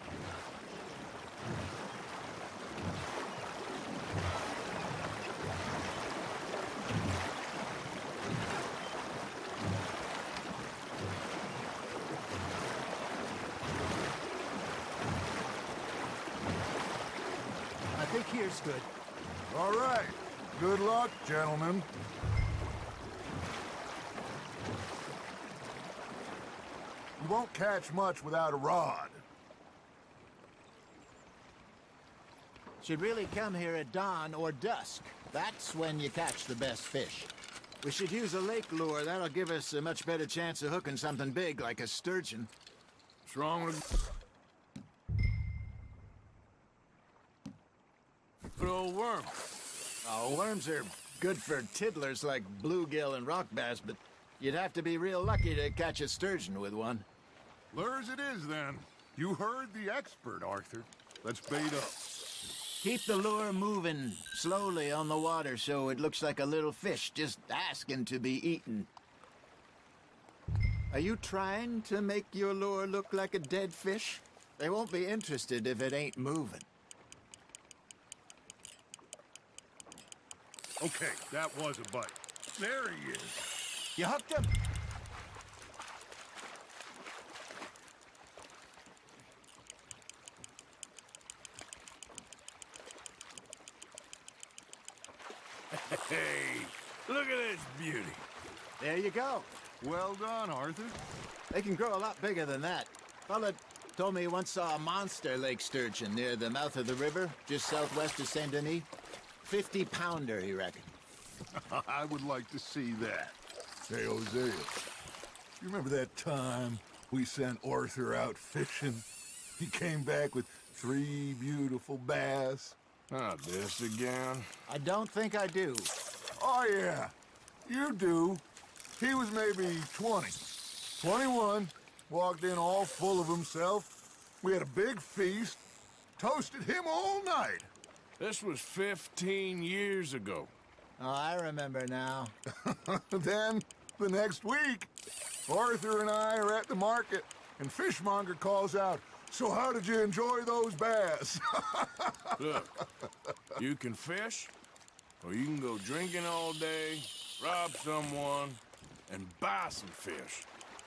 I think here's good. All right. Good luck, gentlemen. You won't catch much without a rod. Should really come here at dawn or dusk. That's when you catch the best fish. We should use a lake lure. That'll give us a much better chance of hooking something big like a sturgeon. What's wrong with... Good old worm. Oh, worms are good for tiddlers like bluegill and rock bass, but you'd have to be real lucky to catch a sturgeon with one. Lures it is, then. You heard the expert, Arthur. Let's bait up. Keep the lure moving slowly on the water so it looks like a little fish just asking to be eaten. Are you trying to make your lure look like a dead fish? They won't be interested if it ain't moving. Okay, that was a bite. There he is. You hooked him? Hey, look at this beauty. There you go. Well done, Arthur. They can grow a lot bigger than that. Fella told me he once saw a monster lake sturgeon near the mouth of the river, just southwest of Saint Denis. 50-pounder, he reckoned. I would like to see that. Hey, Hosea, you remember that time we sent Arthur out fishing? He came back with 3 beautiful bass. Not this again. I don't think I do. Oh, yeah. You do. He was maybe 20. 21. Walked in all full of himself. We had a big feast. Toasted him all night. This was 15 years ago. Oh, I remember now. Then, the next week, Arthur and I are at the market, and Fishmonger calls out, "So how did you enjoy those bass?" Look, you can fish, or you can go drinking all day, rob someone, and buy some fish.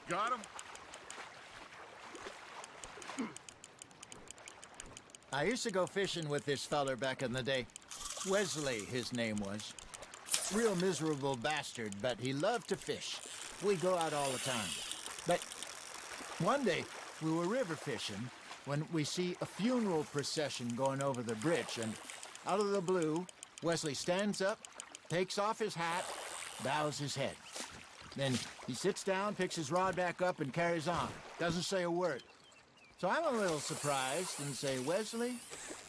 Got him? I used to go fishing with this feller back in the day. Wesley, his name was. Real miserable bastard, but he loved to fish. We go out all the time. But one day, we were river fishing when we see a funeral procession going over the bridge, and out of the blue, Wesley stands up, takes off his hat, bows his head. Then he sits down, picks his rod back up, and carries on. Doesn't say a word. So I'm a little surprised and say, Wesley,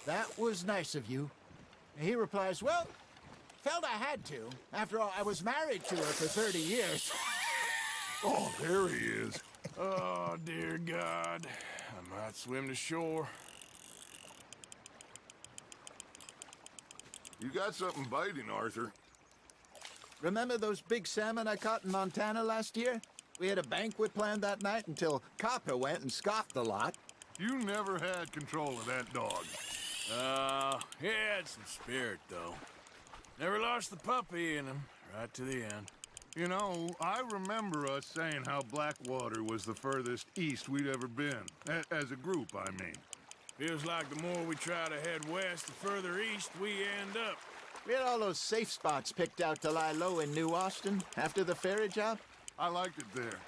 that was nice of you. And he replies, well, felt I had to. After all, I was married to her for 30 years. Oh, there he is. Oh, dear God. I might swim to shore. You got something biting, Arthur. Remember those big salmon I caught in Montana last year? We had a banquet planned that night until Copper went and scoffed the lot. You never had control of that dog. He had some spirit, though. Never lost the puppy in him, right to the end. You know, I remember us saying how Blackwater was the furthest east we'd ever been. As a group, I mean. Feels like the more we try to head west, the further east we end up. We had all those safe spots picked out to lie low in New Austin after the ferry job. I liked it there.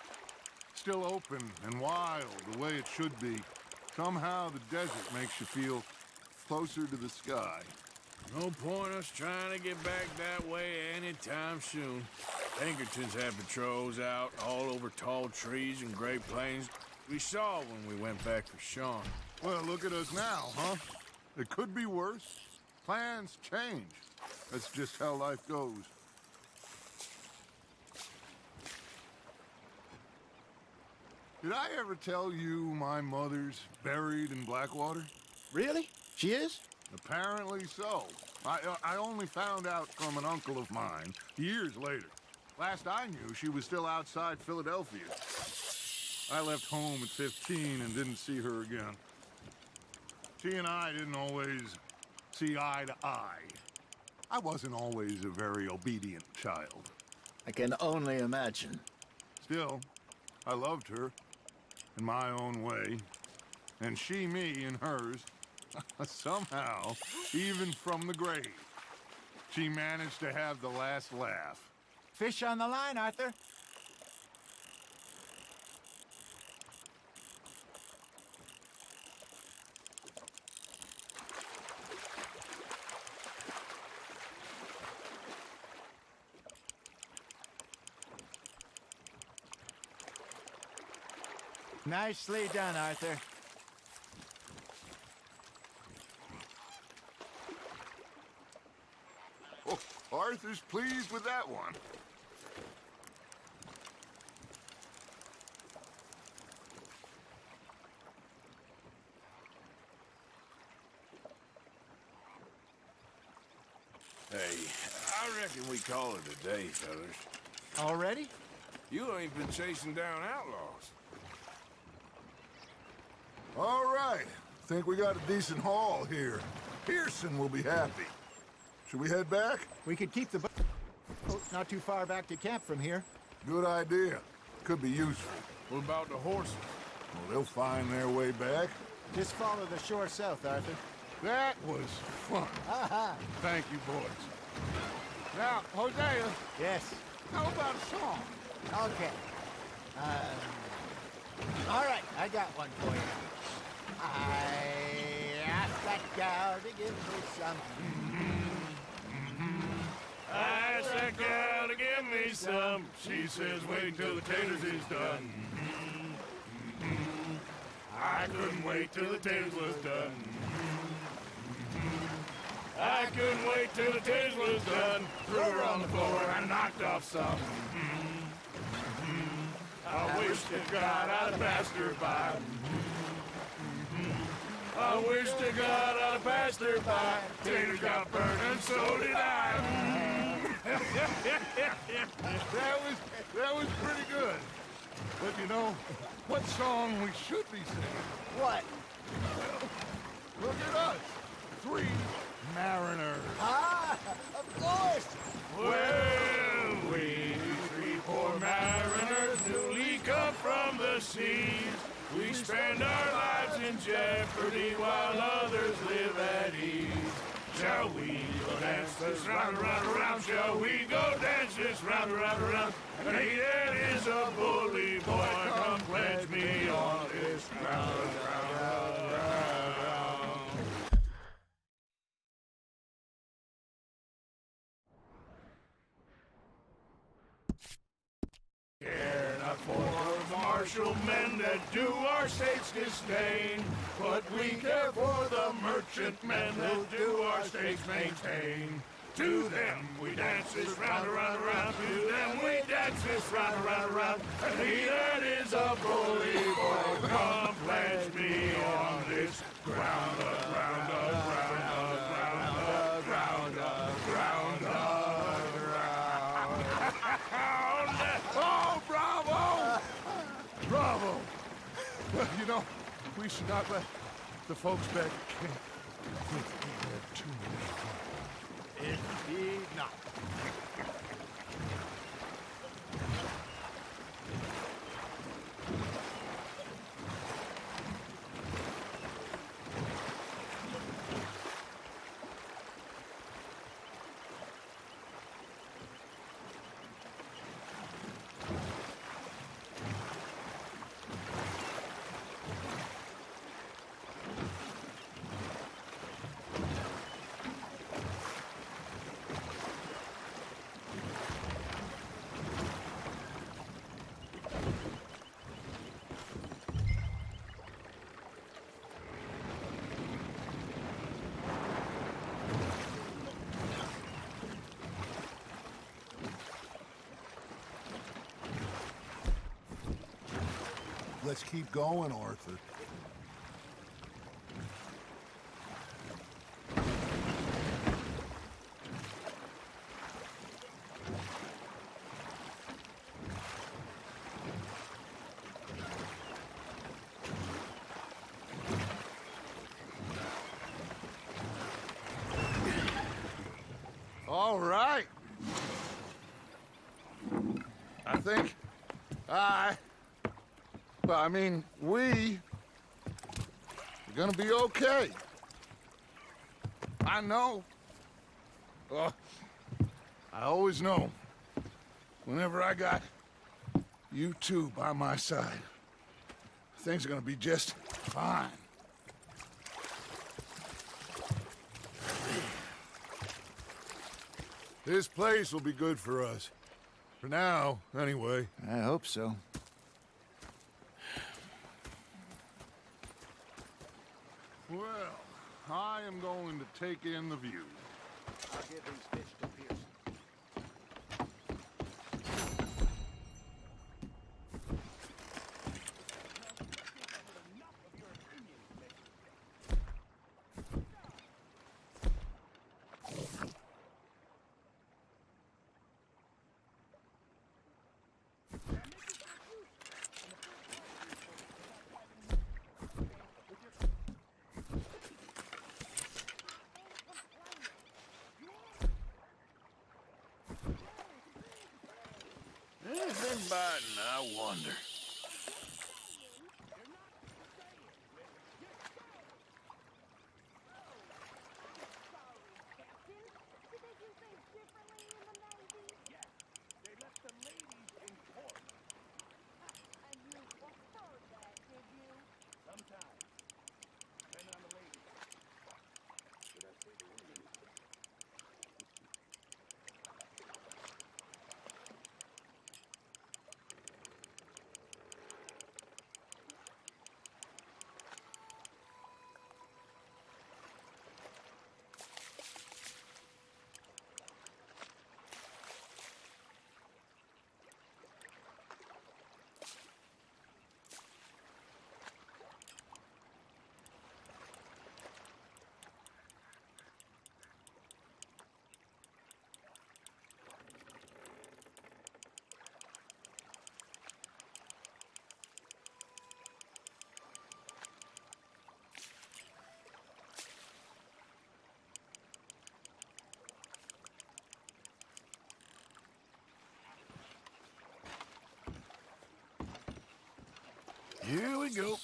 Still open and wild, the way it should be. Somehow the desert makes you feel closer to the sky. No point us trying to get back that way anytime soon. Pinkertons had patrols out all over tall trees and Great Plains. We saw when we went back for Sean. Well, look at us now, huh? It could be worse. Plans change. That's just how life goes. Did I ever tell you my mother's buried in Blackwater? Really? She is? Apparently so. I only found out from an uncle of mine years later. Last I knew, she was still outside Philadelphia. I left home at 15 and didn't see her again. She and I didn't always see eye to eye. I wasn't always a very obedient child. I can only imagine. Still, I loved her in my own way, and she me in hers. Somehow, even from the grave, she managed to have the last laugh. Fish on the line, Arthur. Nicely done, Arthur. Oh, Arthur's pleased with that one. Hey, I reckon we call it a day, fellas. Already? You ain't been chasing down outlaws. All right. Think we got a decent haul here. Pearson will be happy. Should we head back? We could keep the boat not too far back to camp from here. Good idea. Could be useful. What about the horses? Well, they'll find their way back. Just follow the shore south, Arthur. That was fun. Thank you, boys. Now, Hosea. Yes. How about a song? Okay. All right, I got one for you. I asked that gal to give me some. I asked that gal to give me some. She says, wait till the taters is done. I couldn't wait till the taters was done. I couldn't wait till the taters was done. Threw her on the floor and knocked off some. I wish to God I'd passed her by. I wish to God I'd passed her by. Taters got burned and so did I. That was pretty good. But you know, what song we should be singing? What? Look at us. 3 mariners. Ah, of course. Well, we 3 poor mariners newly come from the seas. We spend our lives in jeopardy while others live at ease. shall we go dance this round, around, around? Shall we go dance this round, around, around? And he that is a bully boy, come pledge me on this round, round, round, round. Care not for the martial men that do our state's disdain, but we care for the merchant men that do our state's maintain. To them we dance this round, around, around. To them we dance this round, around, around. And he that is a bully boy, come pledge me on this ground, ground, ground, ground, ground, ground, ground. Oh, bravo! Bravo! Well, you know, we should not let the folks back at camp think we had too much fun. Indeed not. Let's keep going, Arthur. All right. I think well, I mean, we're gonna be okay. I know. I always know. Whenever I got you two by my side, things are gonna be just fine. This place will be good for us. For now, anyway. I hope so. Well, I am going to take in the view. I'll give these fish to Pearson. Anything biting, I wonder. Here we go.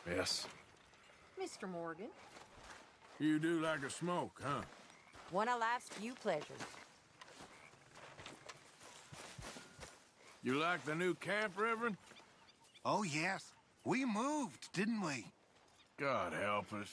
Yes. Mr. Morgan. You do like a smoke, huh? One of life's few pleasures. You like the new camp, Reverend? Oh, yes. We moved, didn't we? God help us.